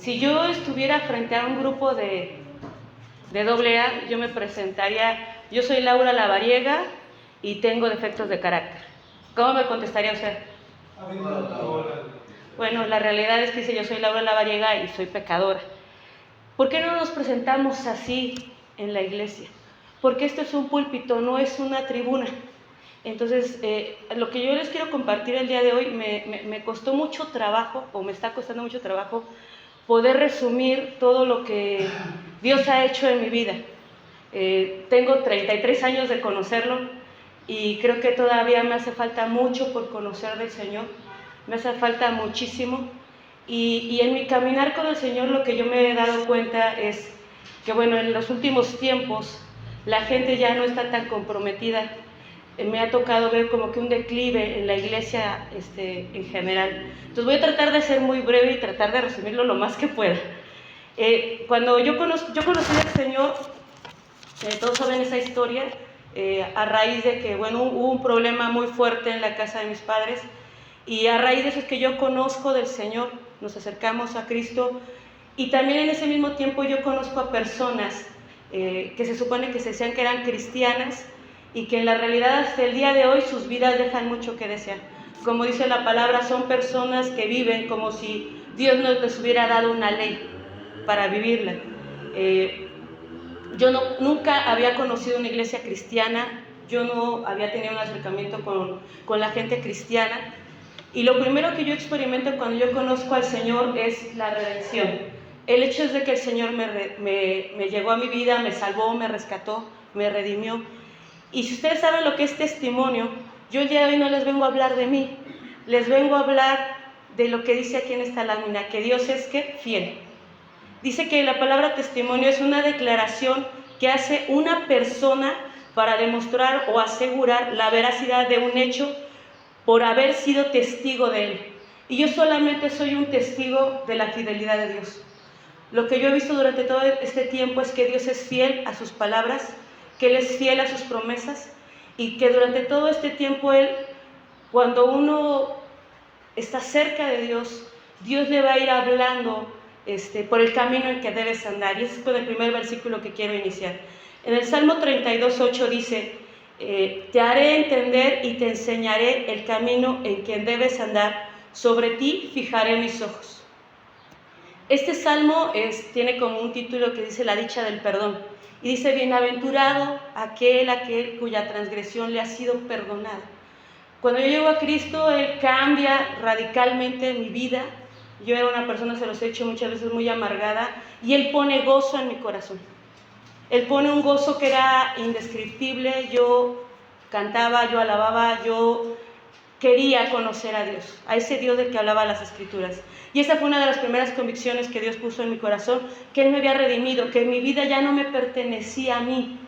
Si yo estuviera frente a un grupo de AA, yo me presentaría, yo soy Laura Lavariega y tengo defectos de carácter. ¿Cómo me contestaría usted? Bueno, la realidad es que dice, yo soy Laura Lavariega y soy pecadora. ¿Por qué no nos presentamos así en la iglesia? Porque esto es un púlpito, no es una tribuna. Entonces, lo que yo les quiero compartir el día de hoy, me costó mucho trabajo, o me está costando mucho trabajo, poder resumir todo lo que Dios ha hecho en mi vida. Tengo 33 años de conocerlo y creo que todavía me hace falta mucho por conocer del Señor, me hace falta muchísimo. Y en mi caminar con el Señor lo que yo me he dado cuenta es que, bueno, en los últimos tiempos la gente ya no está tan comprometida. Me ha tocado ver como que un declive en la iglesia en general. Entonces voy a tratar de ser muy breve y tratar de resumirlo lo más que pueda. Cuando yo conocí al Señor, todos saben esa historia, a raíz de que, bueno, hubo un problema muy fuerte en la casa de mis padres, y a raíz de eso es que yo conozco del Señor, nos acercamos a Cristo, y también en ese mismo tiempo yo conozco a personas que se supone que se decían que eran cristianas, y que en la realidad hasta el día de hoy sus vidas dejan mucho que desear. Como dice la palabra, son personas que viven como si Dios no les hubiera dado una ley para vivirla. Yo nunca había conocido una iglesia cristiana, yo no había tenido un acercamiento con la gente cristiana, y lo primero que yo experimento cuando yo conozco al Señor es la redención. El hecho es de que el Señor me llegó a mi vida, me salvó, me rescató, me redimió. Y si ustedes saben lo que es testimonio, yo el día de hoy no les vengo a hablar de mí, les vengo a hablar de lo que dice aquí en esta lámina, que Dios es ¿qué? Fiel. Dice que la palabra testimonio es una declaración que hace una persona para demostrar o asegurar la veracidad de un hecho por haber sido testigo de él. Y yo solamente soy un testigo de la fidelidad de Dios. Lo que yo he visto durante todo este tiempo es que Dios es fiel a sus palabras, que Él es fiel a sus promesas, y que durante todo este tiempo Él, cuando uno está cerca de Dios, Dios le va a ir hablando por el camino en que debes andar. Y ese es con el primer versículo que quiero iniciar. En el Salmo 32:8 dice, te haré entender y te enseñaré el camino en que debes andar, sobre ti fijaré mis ojos. Este salmo tiene como un título que dice la dicha del perdón. Y dice, bienaventurado aquel cuya transgresión le ha sido perdonada. Cuando yo llego a Cristo, Él cambia radicalmente mi vida. Yo era una persona, se los he dicho muchas veces, muy amargada, y Él pone gozo en mi corazón. Él pone un gozo que era indescriptible. Yo cantaba, yo alababa, yo quería conocer a Dios, a ese Dios del que hablaba las Escrituras. Y esa fue una de las primeras convicciones que Dios puso en mi corazón, que Él me había redimido, que mi vida ya no me pertenecía a mí,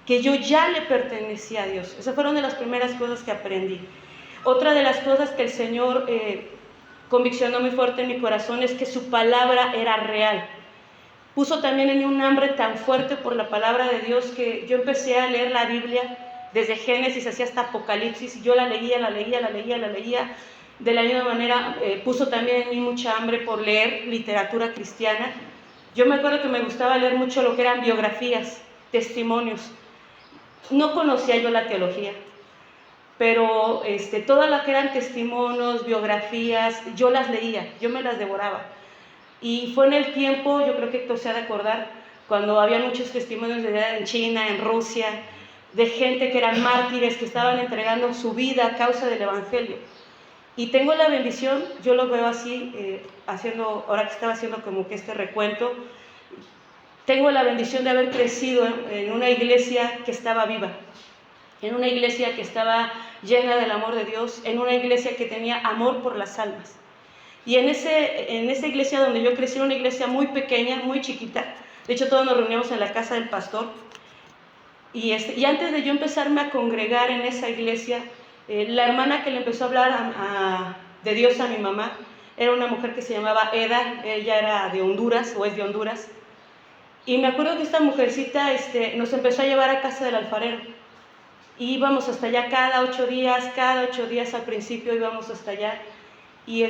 que yo ya le pertenecía a Dios. Esas fueron de las primeras cosas que aprendí. Otra de las cosas que el Señor conviccionó muy fuerte en mi corazón es que su palabra era real. Puso también en mí un hambre tan fuerte por la palabra de Dios que yo empecé a leer la Biblia desde Génesis hacia hasta Apocalipsis. Yo la leía. De la misma manera puso también en mí mucha hambre por leer literatura cristiana. Yo me acuerdo que me gustaba leer mucho lo que eran biografías, testimonios. No conocía yo la teología, pero todas las que eran testimonios, biografías, yo las leía, yo me las devoraba. Y fue en el tiempo, yo creo que Héctor se ha de acordar, cuando había muchos testimonios en China, en Rusia, de gente que eran mártires, que estaban entregando su vida a causa del Evangelio. Y tengo la bendición, yo lo veo así, ahora que estaba haciendo como que este recuento, tengo la bendición de haber crecido en una iglesia que estaba viva, en una iglesia que estaba llena del amor de Dios, en una iglesia que tenía amor por las almas. Y en esa iglesia donde yo crecí, una iglesia muy pequeña, muy chiquita, de hecho todos nos reuníamos en la casa del pastor, y antes de yo empezarme a congregar en esa iglesia, la hermana que le empezó a hablar de Dios a mi mamá, era una mujer que se llamaba Eda, ella era de Honduras, o es de Honduras, y me acuerdo que esta mujercita nos empezó a llevar a casa del alfarero, y íbamos hasta allá cada 8 días al principio íbamos hasta allá, y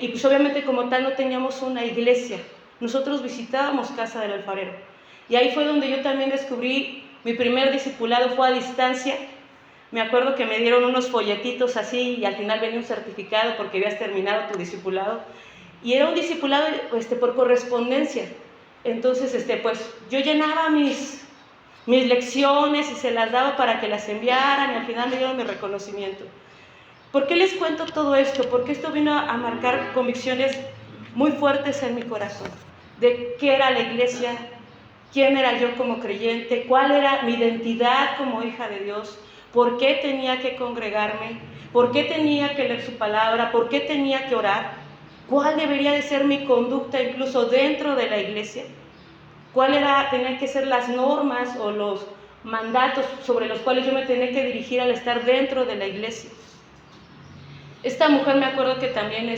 pues obviamente como tal no teníamos una iglesia, nosotros visitábamos casa del alfarero. Y ahí fue donde yo también descubrí mi primer discipulado, fue a distancia. Me acuerdo que me dieron unos folletitos así y al final venía un certificado porque habías terminado tu discipulado. Y era un discipulado por correspondencia. Entonces, pues yo llenaba mis lecciones y se las daba para que las enviaran y al final me dieron mi reconocimiento. ¿Por qué les cuento todo esto? Porque esto vino a marcar convicciones muy fuertes en mi corazón, de qué era la iglesia, quién era yo como creyente, cuál era mi identidad como hija de Dios, por qué tenía que congregarme, por qué tenía que leer su palabra, por qué tenía que orar, cuál debería de ser mi conducta incluso dentro de la iglesia, tenían que ser las normas o los mandatos sobre los cuales yo me tenía que dirigir al estar dentro de la iglesia. Esta mujer, me acuerdo que también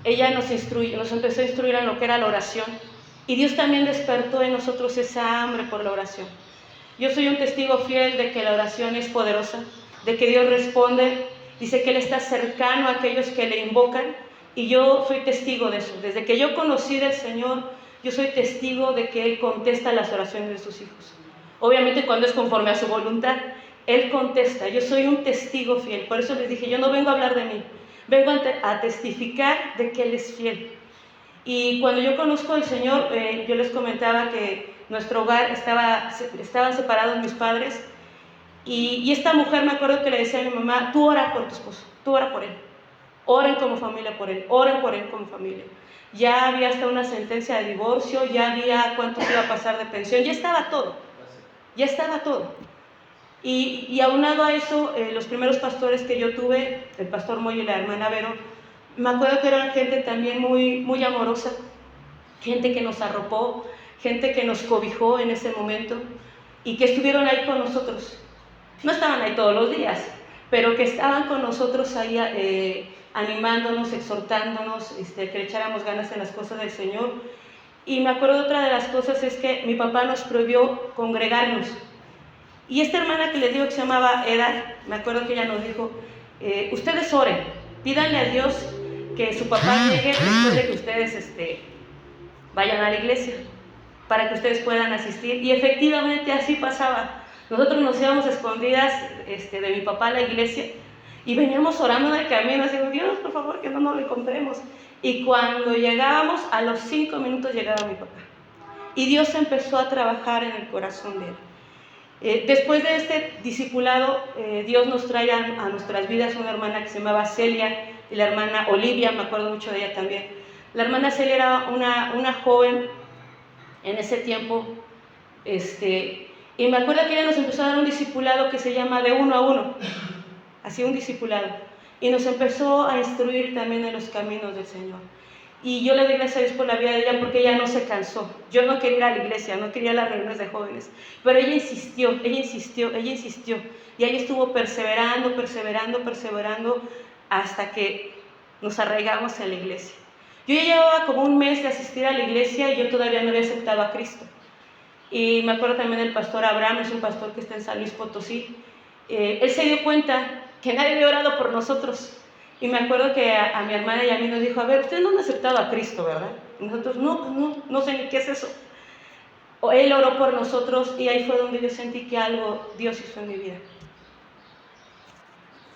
ella nos empezó a instruir en lo que era la oración, y Dios también despertó en nosotros esa hambre por la oración. Yo soy un testigo fiel de que la oración es poderosa, de que Dios responde, dice que Él está cercano a aquellos que le invocan, y yo soy testigo de eso. Desde que yo conocí del Señor, yo soy testigo de que Él contesta las oraciones de sus hijos. Obviamente cuando es conforme a su voluntad, Él contesta. Yo soy un testigo fiel. Por eso les dije, yo no vengo a hablar de mí, vengo a testificar de que Él es fiel. Y cuando yo conozco al Señor, yo les comentaba que nuestro hogar estaban separados mis padres, y esta mujer, me acuerdo que le decía a mi mamá, tú ora por tu esposo, tú ora por él, oren como familia por él, oren por él como familia. Ya había hasta una sentencia de divorcio, ya había cuánto iba a pasar de pensión, ya estaba todo. Y aunado a eso, los primeros pastores que yo tuve, el pastor Moy y la hermana Vero, me acuerdo que eran gente también muy, muy amorosa, gente que nos arropó, gente que nos cobijó en ese momento y que estuvieron ahí con nosotros. No estaban ahí todos los días, pero que estaban con nosotros ahí animándonos, exhortándonos, que le echáramos ganas en las cosas del Señor. Y me acuerdo otra de las cosas es que mi papá nos prohibió congregarnos. Y esta hermana que les digo que se llamaba Eda, me acuerdo que ella nos dijo, ustedes oren, pídanle a Dios que su papá llegue después de que ustedes vayan a la iglesia, para que ustedes puedan asistir. Y efectivamente así pasaba. Nosotros nos íbamos escondidas de mi papá a la iglesia y veníamos orando en el camino, así, Dios, por favor, que no nos lo encontremos. Y cuando llegábamos, a los 5 minutos llegaba mi papá. Y Dios empezó a trabajar en el corazón de él. Después de este discipulado, Dios nos trae a nuestras vidas una hermana que se llamaba Celia y la hermana Olivia, me acuerdo mucho de ella también. La hermana Celia era una joven en ese tiempo, y me acuerdo que ella nos empezó a dar un discipulado que se llama de 1 a 1, así un discipulado, y nos empezó a instruir también en los caminos del Señor. Y yo le doy gracias a Dios por la vida de ella, porque ella no se cansó. Yo no quería ir a la iglesia, no quería las reuniones de jóvenes, pero ella insistió, y ella estuvo perseverando, hasta que nos arraigamos en la iglesia. Yo ya llevaba como un mes de asistir a la iglesia y yo todavía no había aceptado a Cristo. Y me acuerdo también del pastor Abraham, es un pastor que está en San Luis Potosí. Él se dio cuenta que nadie había orado por nosotros. Y me acuerdo que a mi hermana y a mí nos dijo, a ver, ustedes no han aceptado a Cristo, ¿verdad? Y nosotros, no sé ni qué es eso. Él oró por nosotros y ahí fue donde yo sentí que algo Dios hizo en mi vida.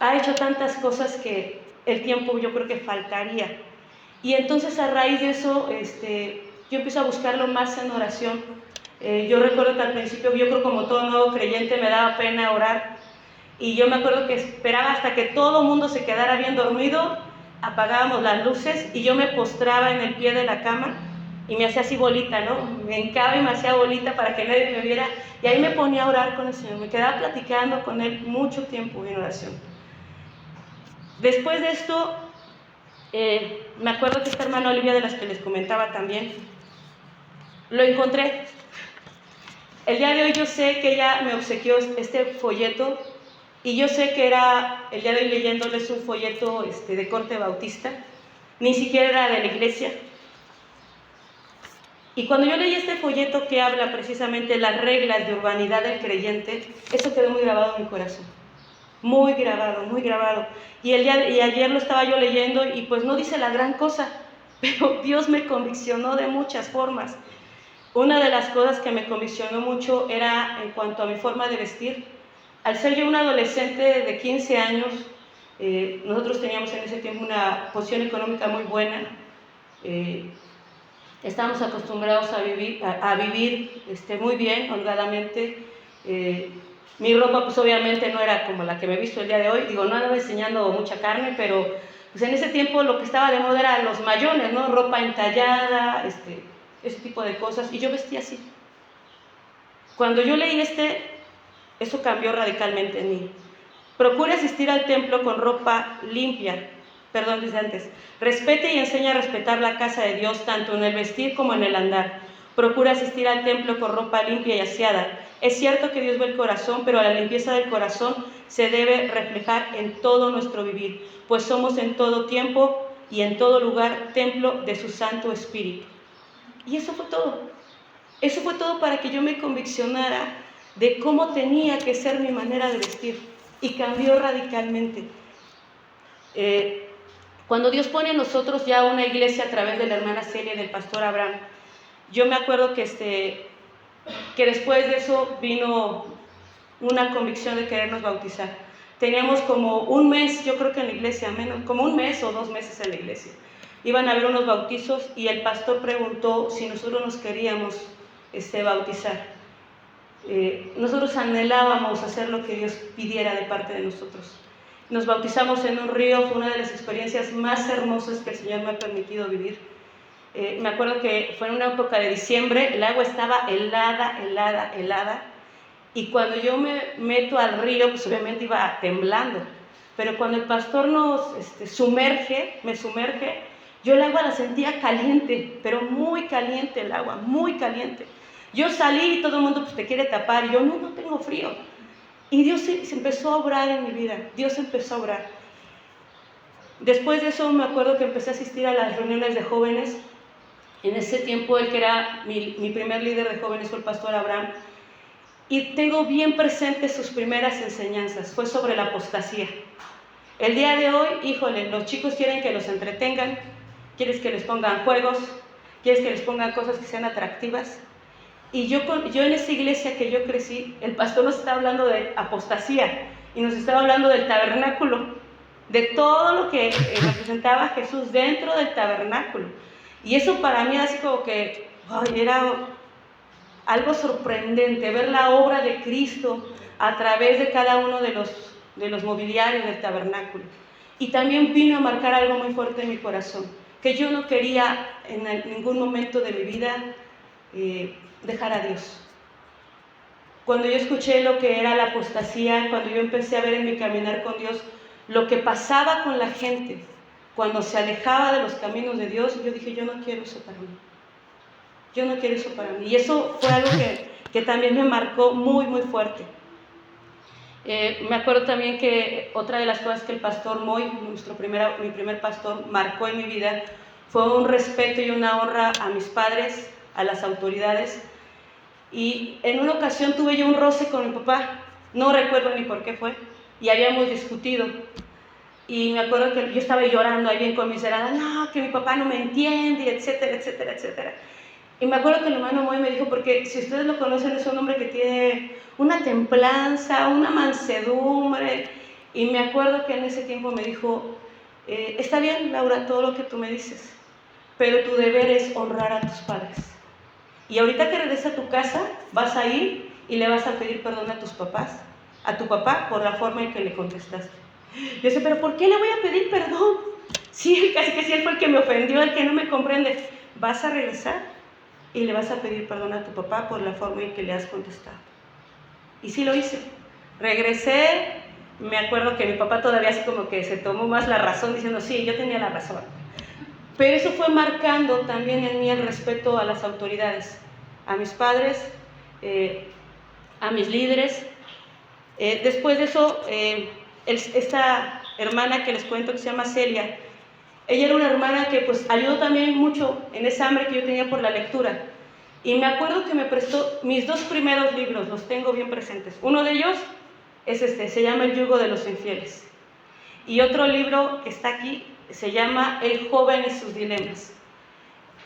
Ha hecho tantas cosas que el tiempo yo creo que faltaría. Y entonces a raíz de eso, yo empiezo a buscarlo más en oración. Yo recuerdo que al principio, yo creo como todo nuevo creyente, me daba pena orar. Y yo me acuerdo que esperaba hasta que todo el mundo se quedara bien dormido, apagábamos las luces y yo me postraba en el pie de la cama y me hacía así bolita, ¿no? Me hincaba y me hacía bolita para que nadie me viera. Y ahí me ponía a orar con el Señor. Me quedaba platicando con Él mucho tiempo en oración. Después de esto, me acuerdo que esta hermana Olivia, de las que les comentaba también, lo encontré. El día de hoy yo sé que ella me obsequió este folleto y yo sé que era, el día de hoy leyéndoles, un folleto de corte bautista, ni siquiera era de la iglesia. Y cuando yo leí este folleto que habla precisamente de las reglas de urbanidad del creyente, eso quedó muy grabado en mi corazón. Muy grabado. Y ayer lo estaba yo leyendo y pues no dice la gran cosa, pero Dios me conviccionó de muchas formas. Una de las cosas que me conviccionó mucho era en cuanto a mi forma de vestir. Al ser yo una adolescente de 15 años, nosotros teníamos en ese tiempo una posición económica muy buena. Estábamos acostumbrados a vivir muy bien, holgadamente. Mi ropa pues obviamente no era como la que me he visto el día de hoy. Digo, no andaba enseñando mucha carne, pero pues en ese tiempo lo que estaba de moda eran los mayones, ¿no? Ropa entallada, ese tipo de cosas. Y yo vestía así. Cuando yo leí eso cambió radicalmente en mí. Procure asistir al templo con ropa limpia. Perdón, desde antes. Respete y enseña a respetar la casa de Dios, tanto en el vestir como en el andar. Procura asistir al templo con ropa limpia y aseada. Es cierto que Dios ve el corazón, pero la limpieza del corazón se debe reflejar en todo nuestro vivir, pues somos en todo tiempo y en todo lugar templo de su Santo Espíritu. Y eso fue todo. Eso fue todo para que yo me conviccionara de cómo tenía que ser mi manera de vestir. Y cambió radicalmente. Cuando Dios pone en nosotros ya una iglesia a través de la hermana Celia y del pastor Abraham, yo me acuerdo que después de eso vino una convicción de querernos bautizar. Teníamos como un mes, yo creo que en la iglesia, como un mes o 2 meses en la iglesia. Iban a haber unos bautizos y el pastor preguntó si nosotros nos queríamos bautizar. Nosotros anhelábamos hacer lo que Dios pidiera de parte de nosotros. Nos bautizamos en un río, fue una de las experiencias más hermosas que el Señor me ha permitido vivir. Me acuerdo que fue en una época de diciembre, el agua estaba helada, y cuando yo me meto al río, pues obviamente iba temblando, pero cuando el pastor me sumerge, yo el agua la sentía caliente, pero muy caliente el agua, muy caliente. Yo salí y todo el mundo pues te quiere tapar, y yo no tengo frío. Y Dios se empezó a obrar en mi vida, Dios empezó a obrar. Después de eso me acuerdo que empecé a asistir a las reuniones de jóvenes. En ese tiempo el que era mi primer líder de jóvenes fue el pastor Abraham. Y tengo bien presentes sus primeras enseñanzas, fue sobre la apostasía. El día de hoy, híjole, los chicos quieren que los entretengan, quieren que les pongan juegos, quieren que les pongan cosas que sean atractivas. Y yo en esa iglesia que yo crecí, el pastor nos estaba hablando de apostasía y nos estaba hablando del tabernáculo, de todo lo que representaba Jesús dentro del tabernáculo. Y eso para mí era así como que era algo sorprendente, ver la obra de Cristo a través de cada uno de los mobiliarios del tabernáculo. Y también vino a marcar algo muy fuerte en mi corazón, que yo no quería en ningún momento de mi vida dejar a Dios. Cuando yo escuché lo que era la apostasía, cuando yo empecé a ver en mi caminar con Dios lo que pasaba con la gente cuando se alejaba de los caminos de Dios, yo dije, yo no quiero eso para mí. Yo no quiero eso para mí. Y eso fue algo que también me marcó muy, muy fuerte. Me acuerdo también que otra de las cosas que el pastor Moy, mi primer pastor, marcó en mi vida fue un respeto y una honra a mis padres, a las autoridades. Y en una ocasión tuve yo un roce con mi papá, no recuerdo ni por qué fue, y habíamos discutido. Y me acuerdo que yo estaba llorando ahí bien conmiserada, no, que mi papá no me entiende, etcétera, etcétera, etcétera. Y me acuerdo que el hermano Moy me dijo, porque si ustedes lo conocen, es un hombre que tiene una templanza, una mansedumbre. Y me acuerdo que en ese tiempo me dijo, está bien, Laura, todo lo que tú me dices, pero tu deber es honrar a tus padres. Y ahorita que regreses a tu casa, vas a ir y le vas a pedir perdón a tus papás, a tu papá, por la forma en que le contestaste. Yo sé, pero ¿por qué le voy a pedir perdón? Sí, casi que sí, él fue el que me ofendió, el que no me comprende. Vas a regresar y le vas a pedir perdón a tu papá por la forma en que le has contestado. Y sí lo hice. Regresé, me acuerdo que mi papá todavía así como que se tomó más la razón, diciendo, sí, yo tenía la razón. Pero eso fue marcando también en mí el respeto a las autoridades, a mis padres, a mis líderes. Después de eso, esta hermana que les cuento que se llama Celia, ella era una hermana que pues ayudó también mucho en esa hambre que yo tenía por la lectura. Y me acuerdo que me prestó mis 2 primeros libros, los tengo bien presentes. Uno de ellos es se llama El yugo de los infieles. Y otro libro que está aquí se llama El joven y sus dilemas.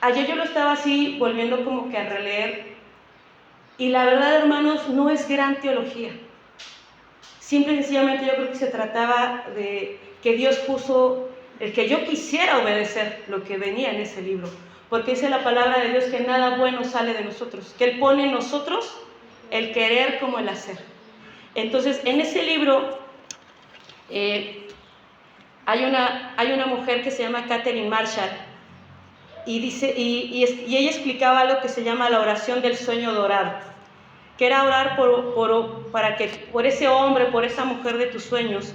Ayer yo lo estaba así volviendo como que a releer, y la verdad, hermanos, no es gran teología. Simple y sencillamente yo creo que se trataba de que Dios puso el que yo quisiera obedecer lo que venía en ese libro, porque dice la palabra de Dios que nada bueno sale de nosotros, que Él pone en nosotros el querer como el hacer. Entonces, en ese libro hay una mujer que se llama Catherine Marshall, y ella explicaba algo que se llama la oración del sueño dorado, que era orar por ese hombre, por esa mujer de tus sueños,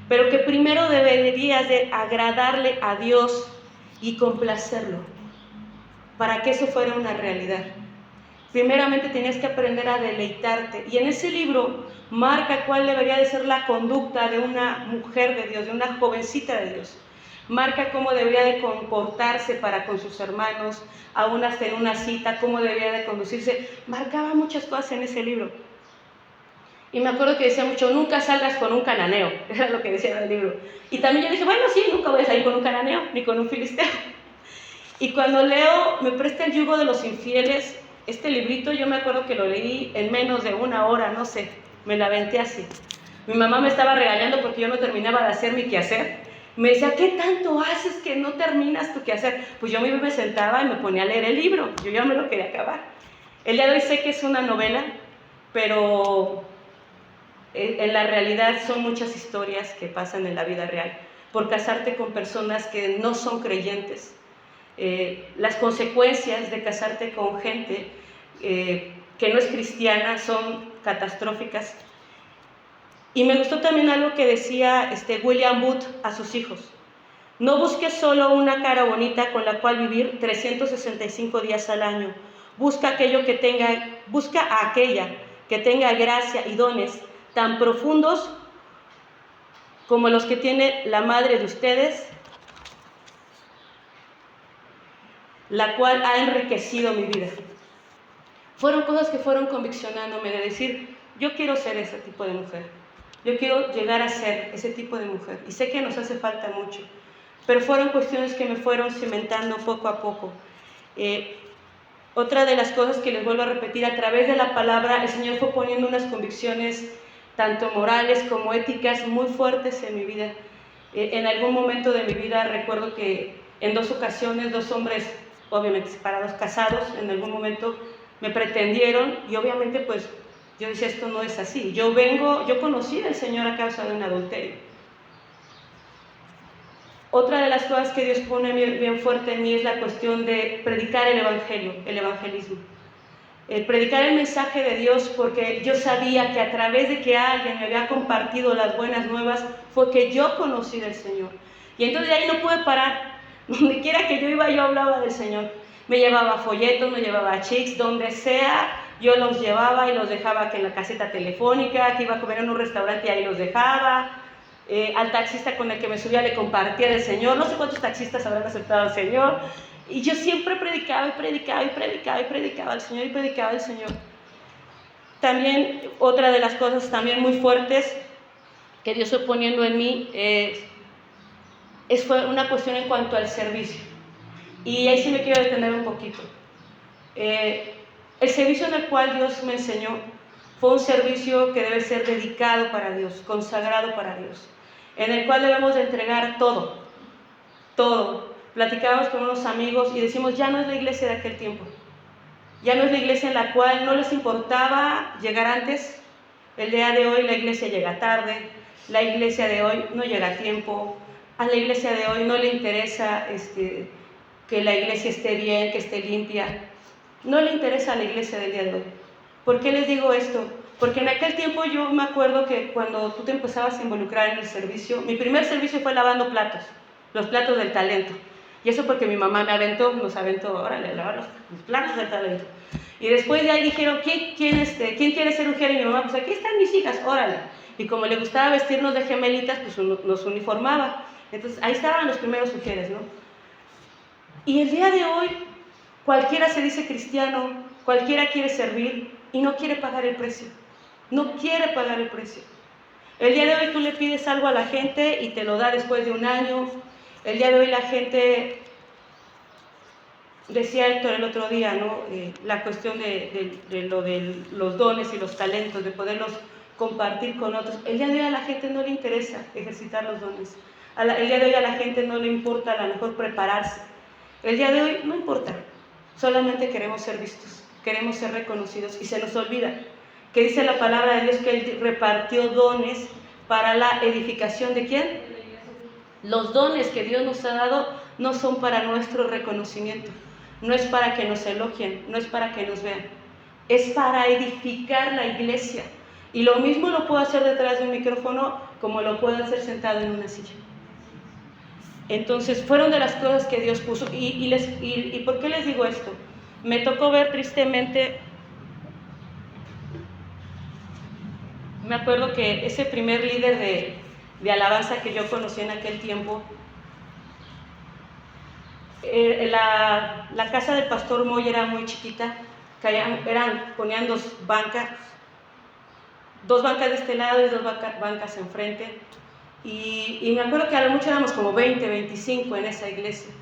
pero que primero deberías de agradarle a Dios y complacerlo, para que eso fuera una realidad. Primeramente tenías que aprender a deleitarte, y en ese libro marca cuál debería de ser la conducta de una mujer de Dios, de una jovencita de Dios. Marca cómo debería de comportarse para con sus hermanos, aún hasta en una cita, cómo debería de conducirse. Marcaba muchas cosas en ese libro. Y me acuerdo que decía mucho, nunca salgas con un cananeo, era lo que decía en el libro. Y también yo dije, bueno, sí, nunca voy a salir con un cananeo, ni con un filisteo. Y cuando leo, me presta el yugo de los infieles, este librito yo me acuerdo que lo leí en menos de una hora, no sé, me la aventé así. Mi mamá me estaba regañando porque yo no terminaba de hacer mi quehacer. Me decía, ¿qué tanto haces que no terminas tu quehacer? Pues yo me sentaba y me ponía a leer el libro, yo ya me lo quería acabar. El día de hoy sé que es una novela, pero en la realidad son muchas historias que pasan en la vida real, por casarte con personas que no son creyentes. Las consecuencias de casarte con gente que no es cristiana son catastróficas. Y me gustó también algo que decía William Booth a sus hijos: no busques solo una cara bonita con la cual vivir 365 días al año. Busca a aquella que tenga gracia y dones tan profundos como los que tiene la madre de ustedes, la cual ha enriquecido mi vida. Fueron cosas que fueron conviccionándome de decir, yo quiero ser ese tipo de mujer, yo quiero llegar a ser ese tipo de mujer, y sé que nos hace falta mucho, pero fueron cuestiones que me fueron cimentando poco a poco. Otra de las cosas que les vuelvo a repetir, a través de la palabra, el Señor fue poniendo unas convicciones, tanto morales como éticas, muy fuertes en mi vida. En algún momento de mi vida recuerdo que en 2 ocasiones, 2 hombres, obviamente separados, casados, en algún momento me pretendieron, y obviamente pues yo decía, esto no es así. Yo conocí al Señor a causa de un adulterio. Otra de las cosas que Dios pone bien fuerte en mí es la cuestión de predicar el evangelio, el evangelismo. Predicar el mensaje de Dios, porque yo sabía que a través de que alguien me había compartido las buenas nuevas, fue que yo conocí del Señor. Y entonces de ahí no pude parar. Donde quiera que yo iba, yo hablaba del Señor. Me llevaba folletos, me llevaba chicks, donde sea, yo los llevaba y los dejaba que en la caseta telefónica, que iba a comer en un restaurante y ahí los dejaba. Al taxista con el que me subía le compartía del Señor. No sé cuántos taxistas habrán aceptado al Señor. Y yo siempre predicaba y predicaba y predicaba y predicaba al Señor y predicaba al Señor. También otra de las cosas también muy fuertes que Dios fue poniendo en mí fue una cuestión en cuanto al servicio. Y ahí sí me quiero detener un poquito. El servicio en el cual Dios me enseñó fue un servicio que debe ser dedicado para Dios, consagrado para Dios, en el cual debemos de entregar todo, todo. Platicábamos con unos amigos y decimos, ya no es la iglesia de aquel tiempo, ya no es la iglesia en la cual no les importaba llegar antes. El día de hoy la iglesia llega tarde, la iglesia de hoy no llega a tiempo, a la iglesia de hoy no le interesa que la iglesia esté bien, que esté limpia, no le interesa a la iglesia del día de hoy. ¿Por qué les digo esto? Porque en aquel tiempo yo me acuerdo que cuando tú te empezabas a involucrar en el servicio, mi primer servicio fue lavando platos, los platos del talento. Y eso porque mi mamá nos aventó, órale, lavar los platos del talento. Y después de ahí dijeron, ¿quién quiere ser mujer? Y mi mamá, pues aquí están mis hijas, órale. Y como le gustaba vestirnos de gemelitas, pues nos uniformaba. Entonces ahí estaban los primeros mujeres, ¿no? Y el día de hoy, cualquiera se dice cristiano, cualquiera quiere servir y no quiere pagar el precio. No quiere pagar el precio. El día de hoy tú le pides algo a la gente y te lo da después de un año. El día de hoy la gente decía Héctor el otro día, ¿no? La cuestión de los dones y los talentos, de poderlos compartir con otros. El día de hoy a la gente no le interesa ejercitar los dones. El día de hoy a la gente no le importa a lo mejor prepararse. El día de hoy no importa. Solamente queremos ser vistos, queremos ser reconocidos y se nos olvida que dice la palabra de Dios que Él repartió dones para la edificación ¿de quién? Los dones que Dios nos ha dado no son para nuestro reconocimiento, no es para que nos elogien, no es para que nos vean, es para edificar la iglesia. Y lo mismo lo puedo hacer detrás de un micrófono como lo puedo hacer sentado en una silla. Entonces fueron de las cosas que Dios puso. ¿Y por qué les digo esto? Me tocó ver tristemente, me acuerdo que ese primer líder de alabanza que yo conocí en aquel tiempo, la casa del pastor Moy era muy chiquita, ponían dos bancas de este lado y dos bancas enfrente. Y me acuerdo que a lo mucho éramos como 20, 25 en esa iglesia.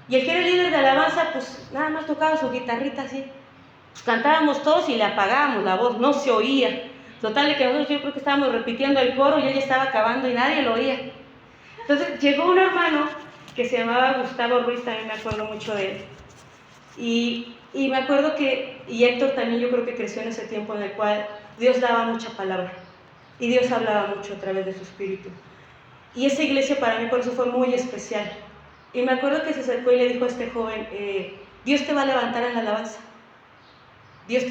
Y el que era el líder de alabanza, pues nada más tocaba su guitarrita así. Pues cantábamos todos y le apagábamos la voz, no se oía. Total, de que nosotros yo creo que estábamos repitiendo el coro y ella estaba acabando y nadie lo oía. Entonces llegó un hermano que se llamaba Gustavo Ruiz, también me acuerdo mucho de él. Y me acuerdo y Héctor también yo creo que creció en ese tiempo en el cual Dios daba mucha palabra. Y Dios hablaba mucho a través de su espíritu. Y esa iglesia para mí por eso fue muy especial. Y me acuerdo que se acercó y le dijo a este joven, Dios te va a levantar en la alabanza. Dios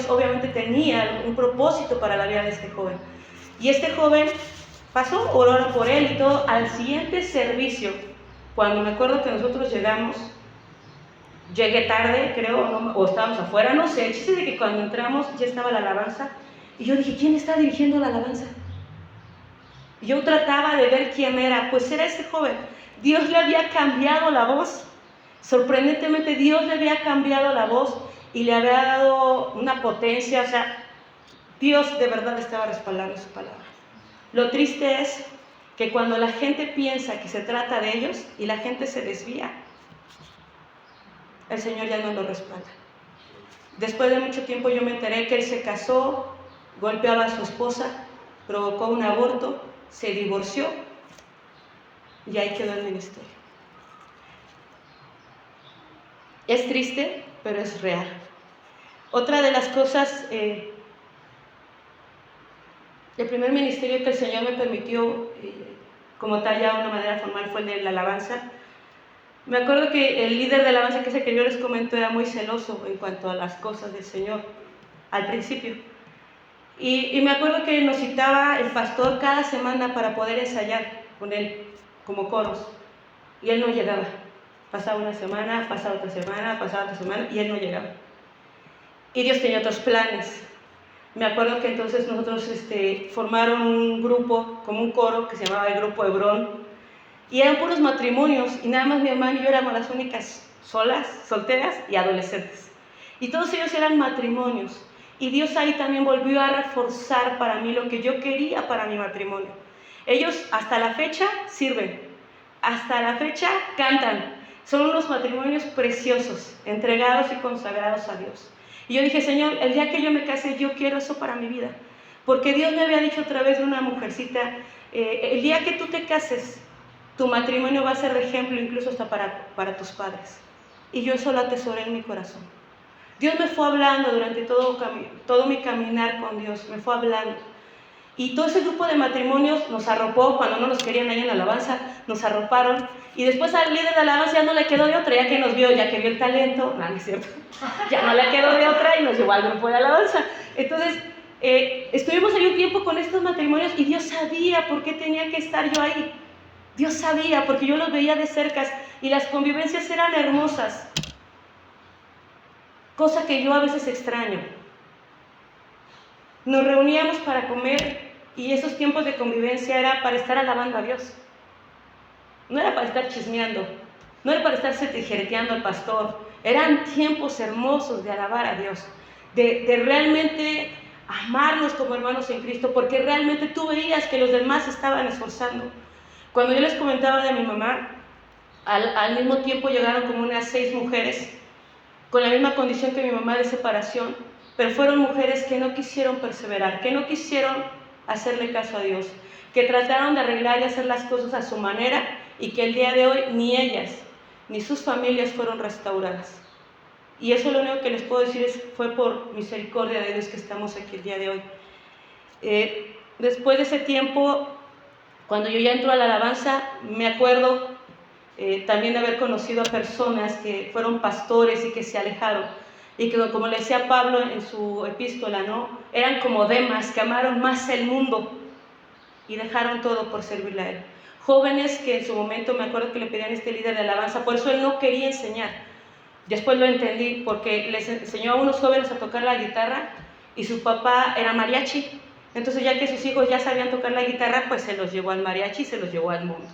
obviamente tenía un propósito para la vida de este joven. Y este joven pasó, oraron por él y todo. Al siguiente servicio, cuando me acuerdo que nosotros llegué tarde, creo, o estábamos afuera, no sé. El chiste de que cuando entramos ya estaba la alabanza. Y yo dije, ¿quién está dirigiendo la alabanza? Y yo trataba de ver quién era, pues era ese joven. Dios le había cambiado la voz. Sorprendentemente Dios le había cambiado la voz y le había dado una potencia, o sea, Dios de verdad estaba respaldando su palabra. Lo triste es que cuando la gente piensa que se trata de ellos y la gente se desvía, el Señor ya no lo respalda. Después de mucho tiempo yo me enteré que él se casó, golpeaba a su esposa, provocó un aborto, se divorció y ahí quedó el ministerio. Es triste, pero es real. Otra de las cosas, el primer ministerio que el Señor me permitió, como tal ya de una manera formal, fue el de la alabanza. Me acuerdo que el líder de alabanza, que es el que yo les comento, era muy celoso en cuanto a las cosas del Señor, al principio. Y me acuerdo que nos citaba el pastor cada semana para poder ensayar con él, como coros. Y él no llegaba. Pasaba una semana, pasaba otra semana, y él no llegaba. Y Dios tenía otros planes. Me acuerdo que entonces nosotros formaron un grupo, como un coro, que se llamaba el Grupo Hebrón. Y eran puros matrimonios, y nada más mi hermano y yo éramos las únicas solas, solteras y adolescentes. Y todos ellos eran matrimonios. Y Dios ahí también volvió a reforzar para mí lo que yo quería para mi matrimonio. Ellos hasta la fecha sirven, hasta la fecha cantan. Son unos matrimonios preciosos, entregados y consagrados a Dios. Y yo dije, Señor, el día que yo me case, yo quiero eso para mi vida. Porque Dios me había dicho a través de una mujercita, el día que tú te cases, tu matrimonio va a ser de ejemplo incluso hasta para tus padres. Y yo eso lo atesoré en mi corazón. Dios me fue hablando durante todo mi caminar con Dios, me fue hablando. Y todo ese grupo de matrimonios nos arropó cuando no nos querían ahí en la alabanza, nos arroparon. Y después al líder de alabanza ya no le quedó de otra, ya que nos vio, ya que vio el talento, no es cierto, ya no le quedó de otra y nos llevó al grupo de alabanza. Entonces, estuvimos ahí un tiempo con estos matrimonios y Dios sabía por qué tenía que estar yo ahí. Dios sabía, porque yo los veía de cerca y las convivencias eran hermosas. Cosa que yo a veces extraño. Nos reuníamos para comer y esos tiempos de convivencia era para estar alabando a Dios. No era para estar chismeando, no era para estarse tijereteando al pastor. Eran tiempos hermosos de alabar a Dios, de realmente amarnos como hermanos en Cristo, porque realmente tú veías que los demás estaban esforzando. Cuando yo les comentaba de mi mamá, Al mismo tiempo llegaron como unas 6 mujeres con la misma condición que mi mamá de separación, pero fueron mujeres que no quisieron perseverar, que no quisieron hacerle caso a Dios, que trataron de arreglar y hacer las cosas a su manera y que el día de hoy ni ellas ni sus familias fueron restauradas. Y eso lo único que les puedo decir fue por misericordia de Dios que estamos aquí el día de hoy. Después de ese tiempo, cuando yo ya entro a la alabanza, me acuerdo también de haber conocido a personas que fueron pastores y que se alejaron. Y que, como le decía Pablo en su epístola, ¿no? Eran como Demas, que amaron más el mundo y dejaron todo por servirle a él. Jóvenes que en su momento me acuerdo que le pedían a este líder de alabanza, por eso él no quería enseñar. Después lo entendí, porque les enseñó a unos jóvenes a tocar la guitarra y su papá era mariachi. Entonces, ya que sus hijos ya sabían tocar la guitarra, pues se los llevó al mariachi y se los llevó al mundo.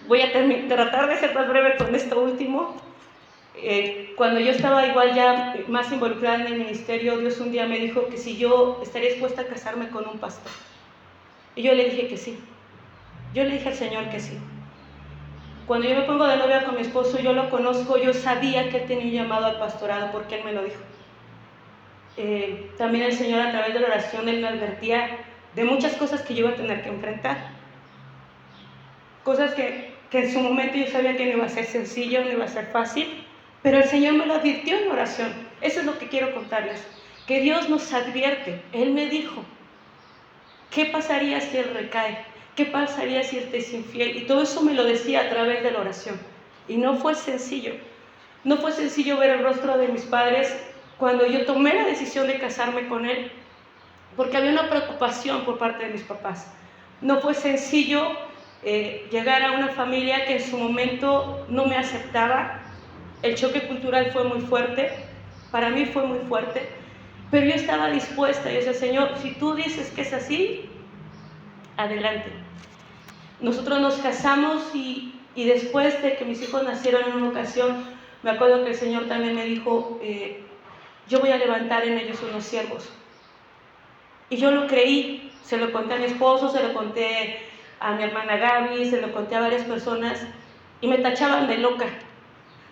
Voy a tratar de ser más breve con esto último. Cuando yo estaba igual ya más involucrada en el ministerio, Dios un día me dijo que si yo estaría dispuesta a casarme con un pastor. Y yo le dije que sí. Yo le dije al Señor que sí. Cuando yo me pongo de novia con mi esposo, yo lo conozco, yo sabía que él tenía un llamado al pastorado porque él me lo dijo. También el Señor, a través de la oración, él me advertía de muchas cosas que yo iba a tener que enfrentar. Cosas que en su momento yo sabía que no iba a ser sencillo, no iba a ser fácil, pero el Señor me lo advirtió en oración. Eso es lo que quiero contarles, que Dios nos advierte. Él me dijo, ¿qué pasaría si Él recae? ¿Qué pasaría si Él te es infiel? Y todo eso me lo decía a través de la oración. Y no fue sencillo. No fue sencillo ver el rostro de mis padres cuando yo tomé la decisión de casarme con Él, porque había una preocupación por parte de mis papás. No fue sencillo llegar a una familia que en su momento no me aceptaba. El choque cultural fue muy fuerte, para mí fue muy fuerte, pero yo estaba dispuesta. Yo decía, Señor, si tú dices que es así, adelante. Nosotros nos casamos y después de que mis hijos nacieron en una ocasión, me acuerdo que el Señor también me dijo, yo voy a levantar en ellos unos siervos. Y yo lo creí, se lo conté a mi esposo, se lo conté a mi hermana Gaby, se lo conté a varias personas y me tachaban de loca,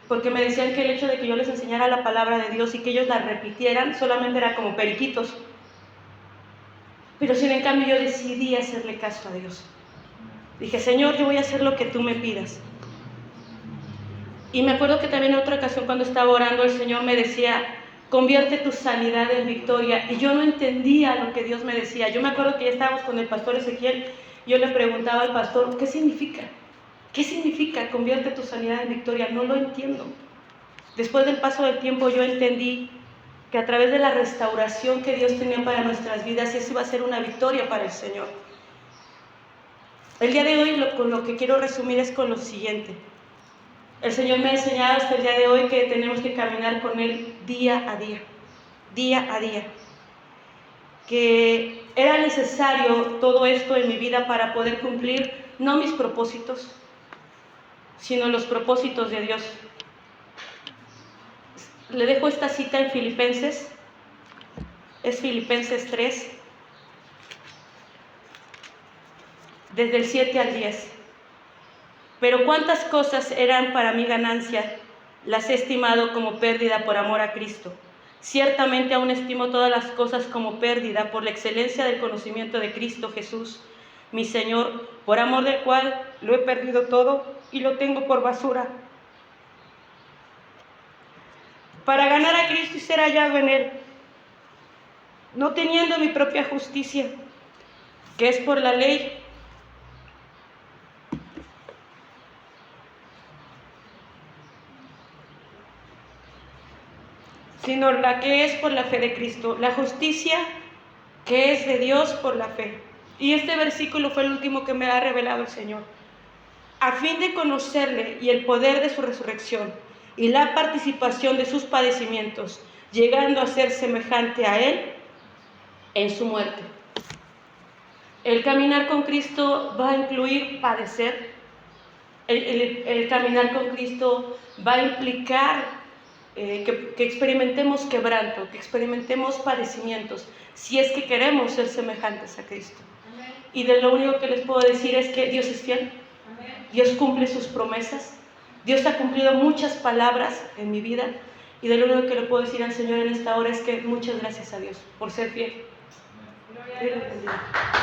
porque me decían que el hecho de que yo les enseñara la palabra de Dios y que ellos la repitieran solamente era como periquitos. Pero sin en cambio yo decidí hacerle caso a Dios. Dije, Señor, yo voy a hacer lo que tú me pidas. Y me acuerdo que también en otra ocasión cuando estaba orando el Señor me decía, convierte tu sanidad en victoria. Y yo no entendía lo que Dios me decía. Yo me acuerdo que ya estábamos con el pastor Ezequiel. Yo le preguntaba al pastor, ¿qué significa? ¿Qué significa convierte tu sanidad en victoria? No lo entiendo. Después del paso del tiempo yo entendí que a través de la restauración que Dios tenía para nuestras vidas, eso iba a ser una victoria para el Señor. El día de hoy con lo que quiero resumir es con lo siguiente. El Señor me ha enseñado hasta el día de hoy que tenemos que caminar con Él día a día, día a día. Que era necesario todo esto en mi vida para poder cumplir no mis propósitos, sino los propósitos de Dios. Le dejo esta cita en Filipenses, es Filipenses 3, desde el 7 al 10. Pero cuántas cosas eran para mi ganancia, las he estimado como pérdida por amor a Cristo. Ciertamente aún estimo todas las cosas como pérdida por la excelencia del conocimiento de Cristo Jesús, mi Señor, por amor del cual lo he perdido todo y lo tengo por basura, para ganar a Cristo y ser hallado en Él, no teniendo mi propia justicia, que es por la ley, sino la que es por la fe de Cristo, la justicia que es de Dios por la fe. Y este versículo fue el último que me ha revelado el Señor. A fin de conocerle y el poder de su resurrección y la participación de sus padecimientos, llegando a ser semejante a Él en su muerte. El caminar con Cristo va a incluir padecer. El caminar con Cristo va a implicar que experimentemos quebranto, que experimentemos padecimientos, si es que queremos ser semejantes a Cristo. Amén. Y de lo único que les puedo decir es que Dios es fiel. Amén. Dios cumple sus promesas. Dios ha cumplido muchas palabras en mi vida. Y de lo único que le puedo decir al Señor en esta hora es que muchas gracias a Dios por ser fiel. Dios le bendiga.